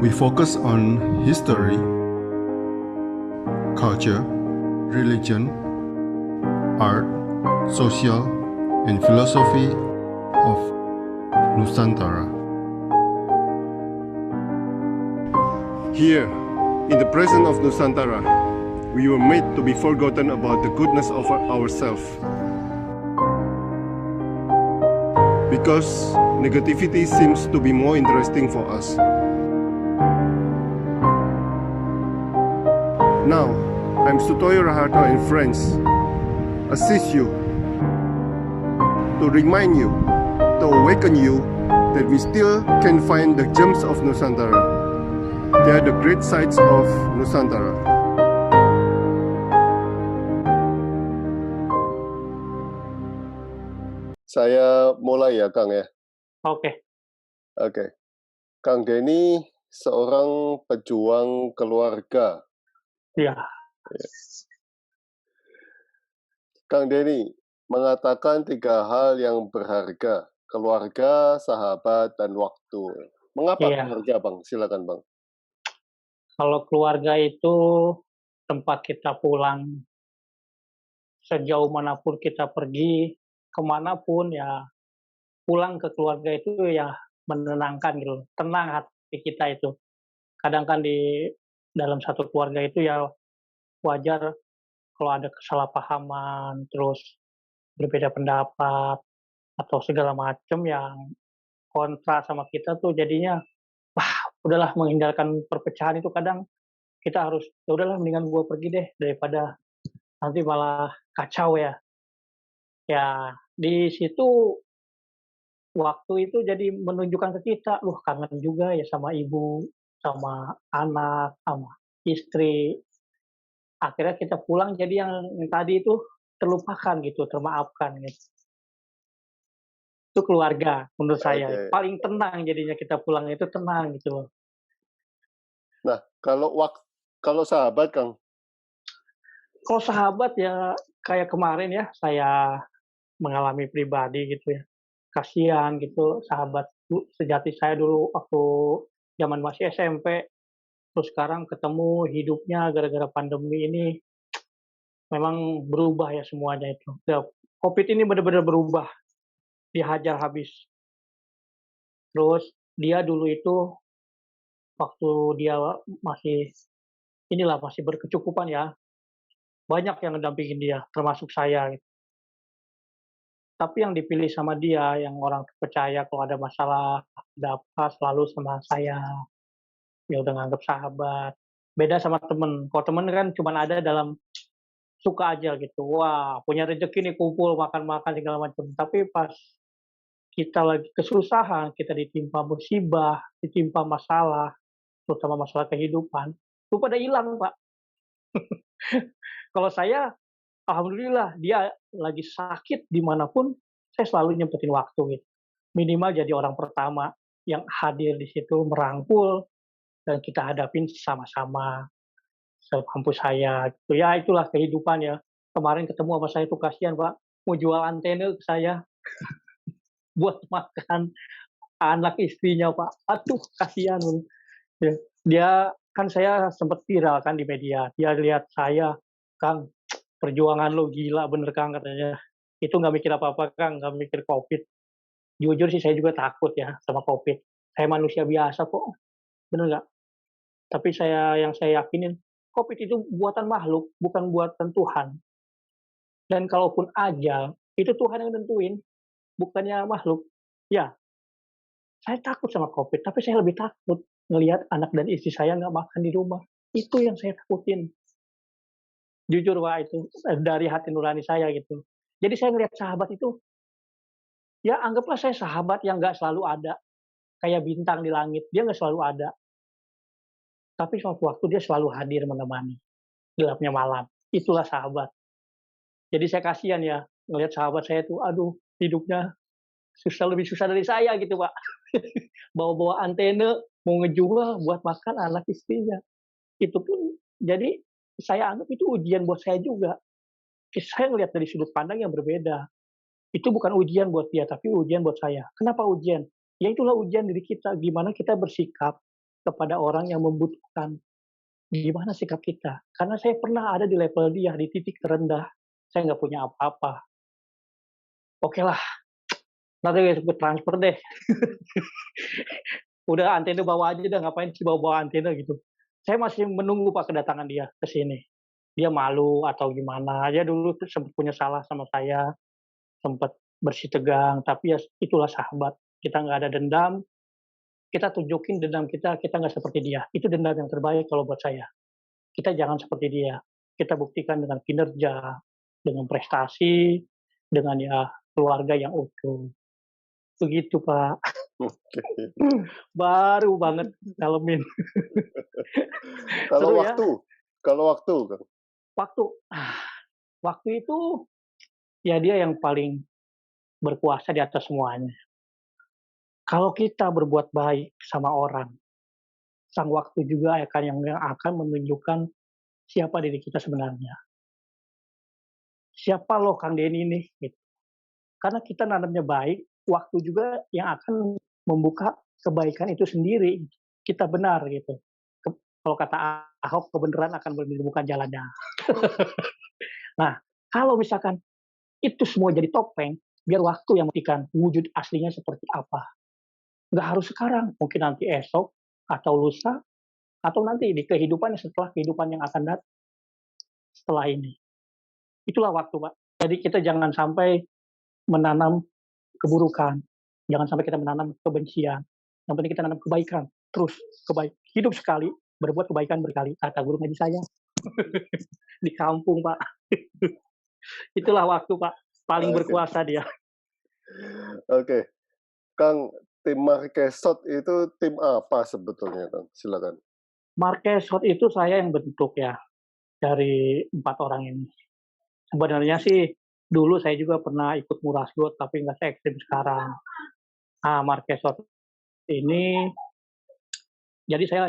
We focus on history, culture, religion, art, social, and philosophy of Nusantara. Here, in the presence of Nusantara, we were made to be forgotten about the goodness of ourselves. Because negativity seems to be more interesting for us. Now, I'm Sutoyo Raharto and friends assist you to remind you, to awaken you that we still can find the gems of Nusantara. They are the great sights of Nusantara. Saya mulai ya, Kang ya. Oke. Kang Denny seorang pejuang keluarga. Iya. Kang Denny mengatakan 3 hal yang berharga: keluarga, sahabat, dan waktu. Mengapa keluarga, Bang? Silakan, Bang. Kalau keluarga itu tempat kita pulang. Sejauh manapun kita pergi, kemanapun ya pulang ke keluarga itu ya menenangkan gitu, tenang hati kita itu. Kadang kan di dalam satu keluarga itu ya wajar kalau ada kesalahpahaman, terus berbeda pendapat, atau segala macam yang kontra sama kita tuh jadinya, wah udahlah menghindarkan perpecahan itu kadang kita harus, ya udahlah mendingan gue pergi deh daripada nanti malah kacau ya. Ya di situ waktu itu jadi menunjukkan ke kita, kangen juga ya sama ibu, sama anak, sama istri. Akhirnya kita pulang jadi yang tadi itu terlupakan gitu, termaafkan gitu. Itu keluarga menurut saya. Paling tenang jadinya kita pulang itu tenang gitu loh. Nah, kalau sahabat, Kang? Kalau sahabat ya kayak kemarin ya saya mengalami pribadi gitu ya. Kasihan gitu sahabat sejati saya dulu waktu zaman masih SMP. Terus sekarang ketemu hidupnya gara-gara pandemi ini memang berubah ya semuanya itu. Ya, COVID ini benar-benar berubah, dihajar habis. Terus dia dulu itu waktu dia masih berkecukupan ya, banyak yang ngedampingin dia, termasuk saya. Gitu. Tapi yang dipilih sama dia, yang orang terpercaya kalau ada masalah, ada apa, selalu sama saya. Ya udah nganggap sahabat. Beda sama temen. Kalau temen kan cuma ada dalam suka aja gitu. Wah, punya rezeki nih kumpul, makan-makan segala macam. Tapi pas kita lagi kesusahan, kita ditimpa musibah, ditimpa masalah, terutama masalah kehidupan, itu pada hilang, Pak. Kalau saya, alhamdulillah, dia lagi sakit dimanapun, saya selalu nyempetin waktu gitu. Minimal jadi orang pertama yang hadir di situ, merangkul, dan kita hadapin sama-sama sekampus saya. Gitu. Ya itulah kehidupan ya. Kemarin ketemu sama saya tuh kasihan Pak, mau jual antena ke saya buat makan anak istrinya Pak. Aduh kasihan. Ya. Dia kan saya sempat viral kan di media. Dia lihat saya, Kang, perjuangan lo gila bener Kang katanya. Itu nggak mikir apa-apa Kang, nggak mikir COVID. Jujur sih saya juga takut ya sama COVID. Saya manusia biasa kok, bener nggak? Tapi yang saya yakinin, COVID itu buatan makhluk, bukan buatan Tuhan. Dan kalaupun ajal, itu Tuhan yang nentuin, bukannya makhluk. Ya, saya takut sama COVID, tapi saya lebih takut ngelihat anak dan istri saya nggak makan di rumah. Itu yang saya takutin. Jujur Pak, itu dari hati nurani saya gitu. Jadi saya ngelihat sahabat itu, ya anggaplah saya sahabat yang nggak selalu ada. Kayak bintang di langit, dia nggak selalu ada. Tapi suatu waktu dia selalu hadir menemani gelapnya malam. Itulah sahabat. Jadi saya kasihan ya ngelihat sahabat saya tuh, aduh hidupnya lebih susah dari saya gitu Pak. Bawa-bawa antena, mau ngejual buat makan anak istrinya. Itu pun jadi saya anggap itu ujian buat saya juga. Saya ngelihat dari sudut pandang yang berbeda. Itu bukan ujian buat dia, tapi ujian buat saya. Kenapa ujian? Ya itulah ujian diri kita, gimana kita bersikap kepada orang yang membutuhkan. Gimana sikap kita? Karena saya pernah ada di level dia, di titik terendah. Saya nggak punya apa-apa. Oke lah, nanti gue transfer deh. Udah antena bawa aja dah, ngapain sih bawa-bawa antena gitu. Saya masih menunggu Pak kedatangan dia ke sini. Dia malu atau gimana, dia dulu tuh sempat punya salah sama saya, sempat bersih tegang, tapi ya itulah sahabat. Kita nggak ada dendam, kita tunjukin dendam kita nggak seperti dia. Itu dendam yang terbaik kalau buat saya. Kita jangan seperti dia. Kita buktikan dengan kinerja, dengan prestasi, dengan ya keluarga yang utuh. Begitu Pak. Oke. Baru banget ngalamin. Kalau Seru ya. waktu, kalau waktu, Kang. Waktu, waktu itu ya dia yang paling berkuasa di atas semuanya. Kalau kita berbuat baik sama orang, sang waktu juga akan yang akan menunjukkan siapa diri kita sebenarnya. Siapa loh Kang Denny nih, gitu. Karena kita nanamnya baik, waktu juga yang akan membuka kebaikan itu sendiri. Kita benar gitu. Kalau kata Ahok, kebenaran akan menemukan jalannya. Nah, kalau misalkan itu semua jadi topeng, biar waktu yang membuktikan wujud aslinya seperti apa. Nggak harus sekarang, mungkin nanti esok, atau lusa, atau nanti di kehidupan setelah kehidupan yang akan datang setelah ini. Itulah waktu, Pak. Jadi kita jangan sampai menanam keburukan, jangan sampai kita menanam kebencian. Yang penting kita nanam kebaikan, terus hidup sekali, berbuat kebaikan berkali, kata guru ngaji saya. Di kampung, Pak. Itulah waktu, Pak, paling Oke. berkuasa dia. Oke. Kang, tim Marquesot itu tim apa sebetulnya, Kang? Silakan. Marquesot itu saya yang bentuk ya, dari 4 orang ini. Sebenarnya sih dulu saya juga pernah ikut Murasgod, tapi nggak se-ekstrim sekarang. Nah, Marquesot ini, jadi saya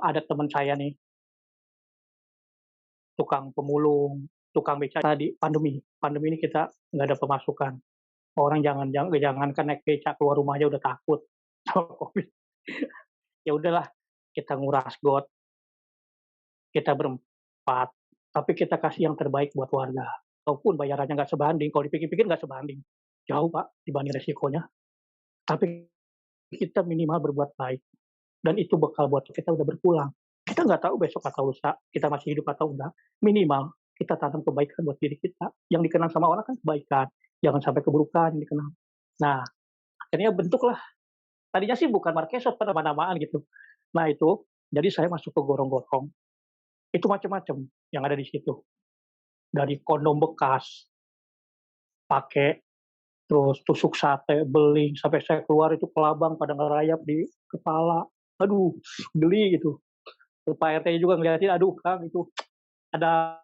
ada teman saya nih, tukang pemulung, tukang beca tadi pandemi. Pandemi ini kita nggak ada pemasukan. Orang jangankan naik beca keluar rumah aja udah takut sama Covid. Ya udahlah, kita nguras got, kita berempat, tapi kita kasih yang terbaik buat warga. Walaupun bayarannya nggak sebanding, kalau dipikir-pikir nggak sebanding. Jauh Pak dibanding resikonya. Tapi kita minimal berbuat baik. Dan itu bekal buat kita udah berpulang. Kita nggak tahu besok atau lusa kita masih hidup atau enggak. Minimal kita tanam kebaikan buat diri kita. Yang dikenang sama orang kan kebaikan. Jangan sampai keburukan yang dikenang. Nah, akhirnya bentuklah. Tadinya sih bukan Marquesot, nama-namaan gitu. Nah itu, jadi saya masuk ke gorong-gorong. Itu macam-macam yang ada di situ. Dari kondom bekas, pakai, terus tusuk sate, beling, sampai saya keluar itu kelabang pada ngerayap di kepala. Aduh, geli gitu. Pak RT juga ngeliatin, aduh Kang itu ada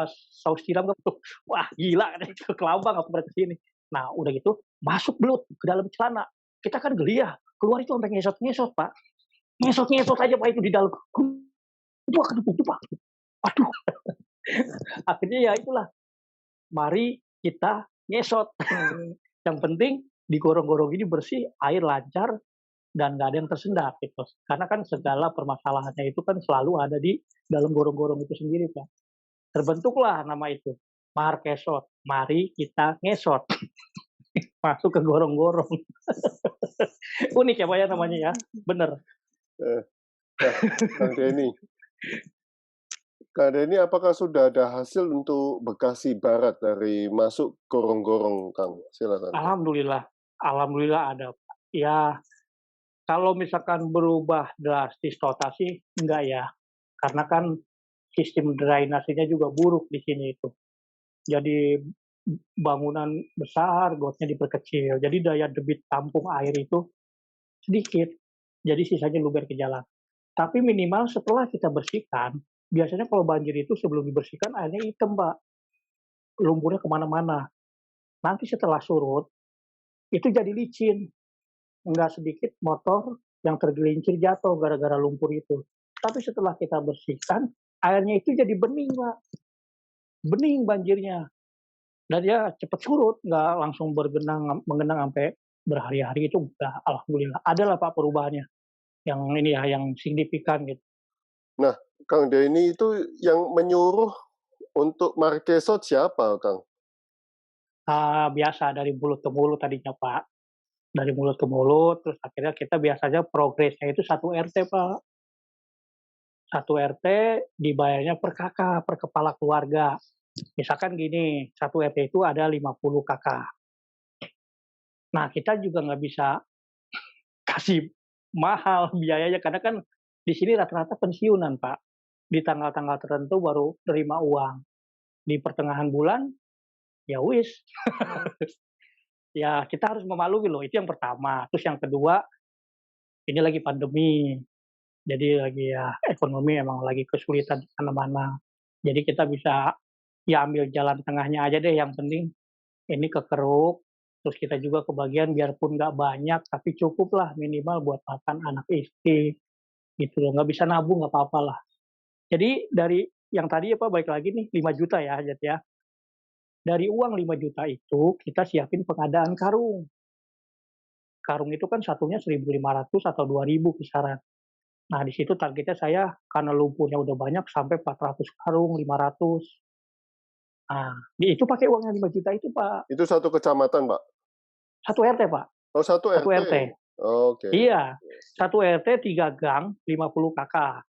saus tiram nggak tuh? Wah gila, itu kelabang apa berarti sini. Nah udah gitu, masuk belut ke dalam celana. Kita kan geli ya, keluar itu sampai ngesot-ngesot Pak. Ngesot-ngesot aja Pak itu di dalam. Pak. Aduh. Akhirnya ya itulah, mari kita ngesot. Yang penting di gorong-gorong ini bersih, air lancar, dan nggak ada yang tersendat gitu. Karena kan segala permasalahannya itu kan selalu ada di dalam gorong-gorong itu sendiri Pak. Terbentuklah nama itu, Marquesot. Mari kita ngesot. Masuk ke gorong-gorong. Unik ya Pak ya namanya ya, bener. Kang Denny. Kang Denny, apakah sudah ada hasil untuk Bekasi Barat dari masuk gorong-gorong, Kang? Silakan. Alhamdulillah ada. Ya, kalau misalkan berubah drastis total sih enggak ya. Karena kan sistem drainasenya juga buruk di sini itu. Jadi bangunan besar, gotnya diperkecil. Jadi daya debit tampung air itu sedikit. Jadi sisanya luber ke jalan. Tapi minimal setelah kita bersihkan, biasanya kalau banjir itu sebelum dibersihkan airnya hitam, Pak. Lumpurnya kemana-mana. Nanti setelah surut, itu jadi licin. Enggak sedikit motor yang tergelincir jatuh gara-gara lumpur itu. Tapi setelah kita bersihkan, airnya itu jadi bening, Pak. Bening banjirnya. Dan dia cepat surut, nggak langsung menggenang sampai berhari-hari itu enggak. Alhamdulillah. Adalah Pak perubahannya. yang signifikan gitu. Nah, Kang Denny itu yang menyuruh untuk Marquesot siapa, Kang? Biasa dari mulut ke mulut tadinya, Pak. Dari mulut ke mulut, terus akhirnya kita biasanya progresnya itu 1 RT, Pak. 1 RT dibayarnya per kakak, per kepala keluarga. Misalkan gini, 1 RT itu ada 50 kakak. Nah, kita juga nggak bisa kasih mahal biayanya karena kan di sini rata-rata pensiunan, Pak. Di tanggal-tanggal tertentu baru terima uang. Di pertengahan bulan, ya wis. Ya kita harus memaklumi loh, itu yang pertama. Terus yang kedua, ini lagi pandemi. Jadi lagi ya ekonomi emang lagi kesulitan di mana-mana. Jadi kita bisa ya ambil jalan tengahnya aja deh, yang penting ini kekeruk, terus kita juga kebagian biarpun nggak banyak, tapi cukup lah minimal buat makan anak istri, gitu loh. Nggak bisa nabung nggak apa-apa lah. Jadi dari yang tadi apa balik lagi nih 5 juta ya, Jat, ya. Dari uang 5 juta itu kita siapin pengadaan karung. Karung itu kan satunya 1.500 atau 2.000 kisaran. Nah, di situ targetnya saya karena lumpurnya udah banyak sampai 400 karung, 500. Nah, itu pakai uangnya 5 juta itu, Pak. Itu satu kecamatan, Pak? 1 RT, Pak. Oh, 1 1 RT? RT. Oke. Iya, 1 RT 3 gang, 50 kakak.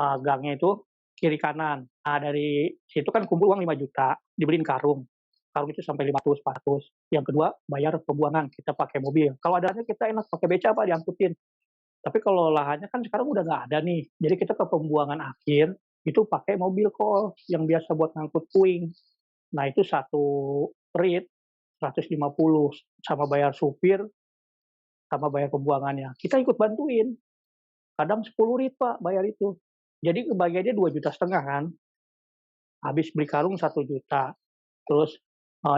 Gangnya itu kiri kanan. Nah, dari situ kan kumpul uang 5 juta, dibeliin karung. Karung itu sampai 500, 400. Yang kedua, bayar pembuangan, kita pakai mobil. Kalau adanya kita enak pakai beca, Pak, diangkutin. Tapi kalau lahannya kan sekarang udah nggak ada nih. Jadi kita ke pembuangan akhir, itu pakai mobil kol yang biasa buat ngangkut puing. Nah, itu satu rit 150 sama bayar supir, sama bayar pembuangannya. Kita ikut bantuin. Kadang 10 rit, Pak, bayar itu. Jadi kebagiannya 2,5 juta kan. Habis beli karung 1 juta. Terus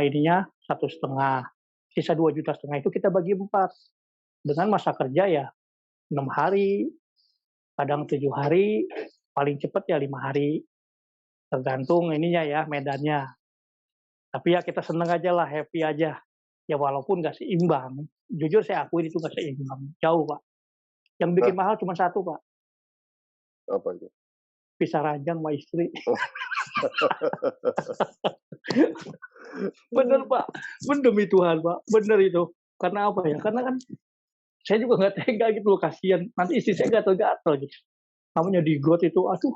ininya 1,5. Sisa 2,5 juta itu kita bagi 4. Dengan masa kerja ya 6 hari, kadang 7 hari, paling cepat ya 5 hari. Tergantung ininya ya, medannya. Tapi ya kita seneng aja lah, happy aja. Ya walaupun nggak seimbang, jujur saya akuin itu nggak seimbang, jauh, Pak. Yang Nah, bikin mahal cuma satu, Pak, apa itu? pisah ranjang sama istri. Bener, Pak, demi Tuhan, Pak, bener itu. Karena apa ya, karena kan saya juga nggak tega gitu loh, kasihan. Nanti istri saya gatel-gatel gitu. Namanya di got itu, aduh,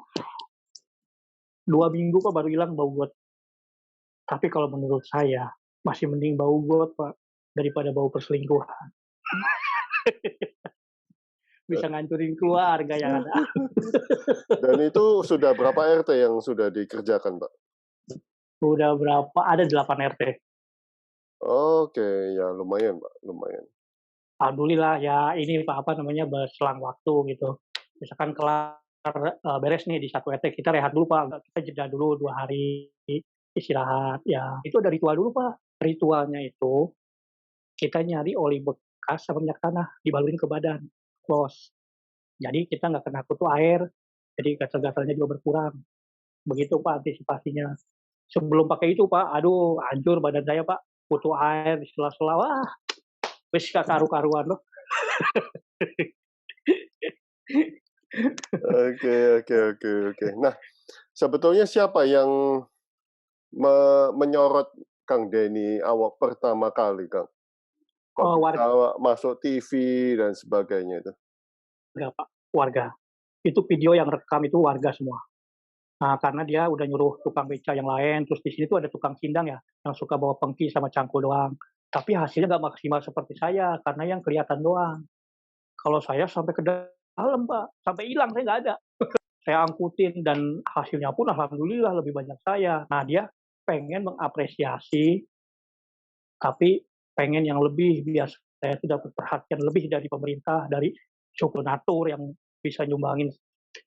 2 minggu Pak baru hilang bau got. Tapi kalau menurut saya, masih mending bau got, Pak, daripada bau perselingkuhan. Bisa ngancurin keluarga yang ada. Dan itu sudah berapa RT yang sudah dikerjakan, Pak? Udah berapa, ada 8 RT. Oke, ya lumayan, Pak, lumayan. Alhamdulillah ya ini Pak, apa namanya, berselang waktu gitu. Misalkan kelar beres nih di 1 RT, kita rehat dulu Pak, kita jeda dulu 2 hari istirahat, ya itu ada ritual dulu Pak. Ritualnya itu, kita nyari oli bekas sama minyak tanah, dibalurin ke badan, bos. Jadi kita nggak kena kutu air, jadi gatal-gatalnya juga berkurang. Begitu Pak antisipasinya. Sebelum pakai itu Pak, aduh hancur badan saya Pak, kutu air di sela-sela, wah wis gak karu-karuan loh. Oke, oke, oke, oke. Nah, sebetulnya siapa yang menyorot Kang Denny awak pertama kali, Kang? Kok bisa Warga masuk TV dan sebagainya itu? Pak, warga. Itu video yang rekam itu warga semua. Nah, karena dia udah nyuruh tukang beca yang lain, terus di sini tuh ada tukang sindang ya, yang suka bawa pengki sama cangkul doang. Tapi hasilnya nggak maksimal seperti saya, karena yang kelihatan doang. Kalau saya sampai ke dalam, Pak, sampai hilang saya nggak ada. Saya angkutin dan hasilnya pun alhamdulillah lebih banyak saya. Nah, dia pengen mengapresiasi, tapi pengen yang lebih, biar saya tuh dapat perhatian lebih dari pemerintah, dari donatur yang bisa nyumbangin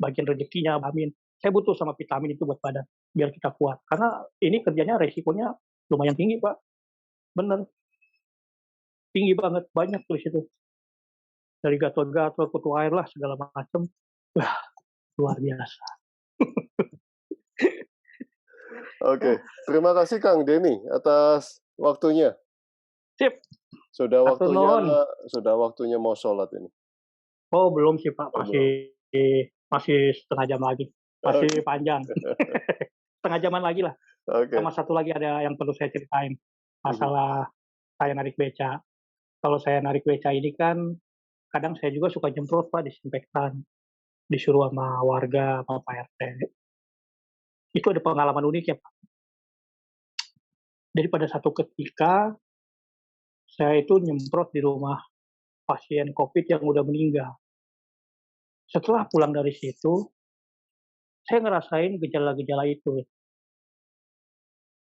bagian rezekinya, amin. Saya butuh sama vitamin itu buat badan, biar kita kuat. Karena ini kerjanya resikonya lumayan tinggi, Pak. Bener, tinggi banget, banyak tuh di situ. Dari gatot-gatot, kutu air lah, segala macam. Wah, luar biasa. Oke, terima kasih Kang Denny atas waktunya. Sip, Sudah atur waktunya nuhun. sudah waktunya mau sholat ini. Oh belum sih Pak, Oh, belum. masih setengah jam lagi, masih Oke. panjang. Setengah jaman lagi lah, Oke. sama satu lagi ada yang perlu saya ceritain, Mhm. masalah saya narik beca. Kalau saya narik beca ini kan, kadang saya juga suka nyemprot Pak, disinfektan, disuruh sama warga, sama Pak RT. Itu ada pengalaman unik ya Pak. Jadi pada satu ketika, saya itu nyemprot di rumah pasien Covid yang udah meninggal. Setelah pulang dari situ, saya ngerasain gejala-gejala itu,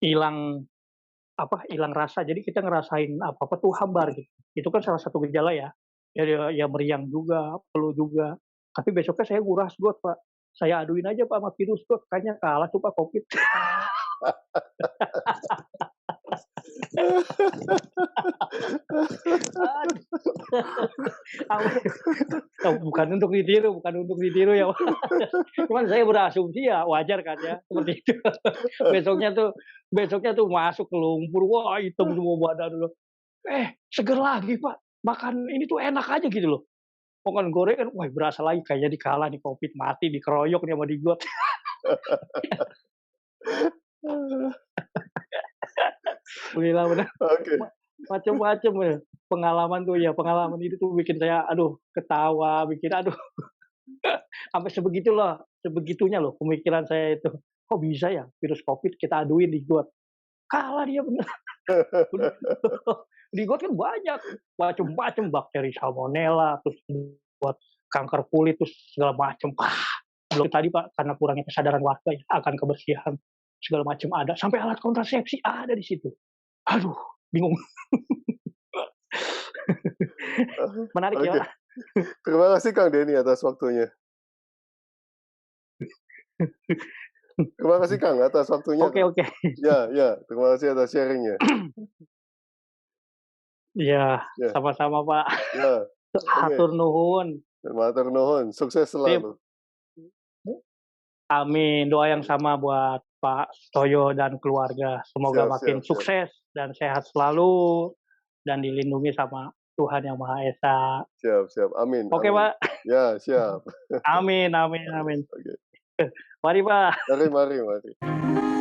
hilang hilang rasa. Jadi kita ngerasain apa-apa tuh hambar gitu. Itu kan salah satu gejala ya. Ya meriang juga, flu juga. Tapi besoknya saya nguras got, Pak. Saya aduin aja Pak sama virus tuh, kayaknya kalah tuh Pak Covid. Aduh, bukan untuk ditiru ya Pak. Cuman saya berasumsi ya wajar kan ya, seperti itu. Besoknya tuh besoknya tuh masuk ke lumpur, wah hitam semua badan loh. Seger lagi Pak, makan ini tuh enak aja gitu loh. Makan gorengan, wah berasa lagi kayaknya dikalah nih Covid, mati dikeroyok nih sama di got. Alhamdulillah bener, Oke. macem-macem ya, pengalaman itu tuh bikin saya aduh ketawa, bikin aduh sampai sebegitunya loh pemikiran saya itu. Kok bisa ya virus Covid kita aduin di got? Kalah dia bener. Di got kan banyak, macem-macem bakteri salmonella, terus buat kanker kulit, terus segala macem. Belum tadi Pak, karena kurangnya kesadaran warga ya akan kebersihan, segala macam ada, sampai alat kontrasepsi ada di situ. Aduh, bingung. Menarik ya Oke. Pak. Terima kasih Kang Denny atas waktunya. Terima kasih Kang atas waktunya. Oke oke. Ya, ya, terima kasih atas sharing-nya. Iya, Ya, sama-sama Pak. ya. Oke, Hatur nuhun. matur nuhun, sukses Sip. selalu. Amin, doa yang sama buat Pak Toyo dan keluarga. Semoga Siap, makin siap, siap. sukses dan sehat selalu dan dilindungi sama Tuhan Yang Maha Esa. Siap, siap. Amin, Oke amin. Pak. Ya, siap. Amin amin amin. Oke. Mari Pak. Mari, mari, mari.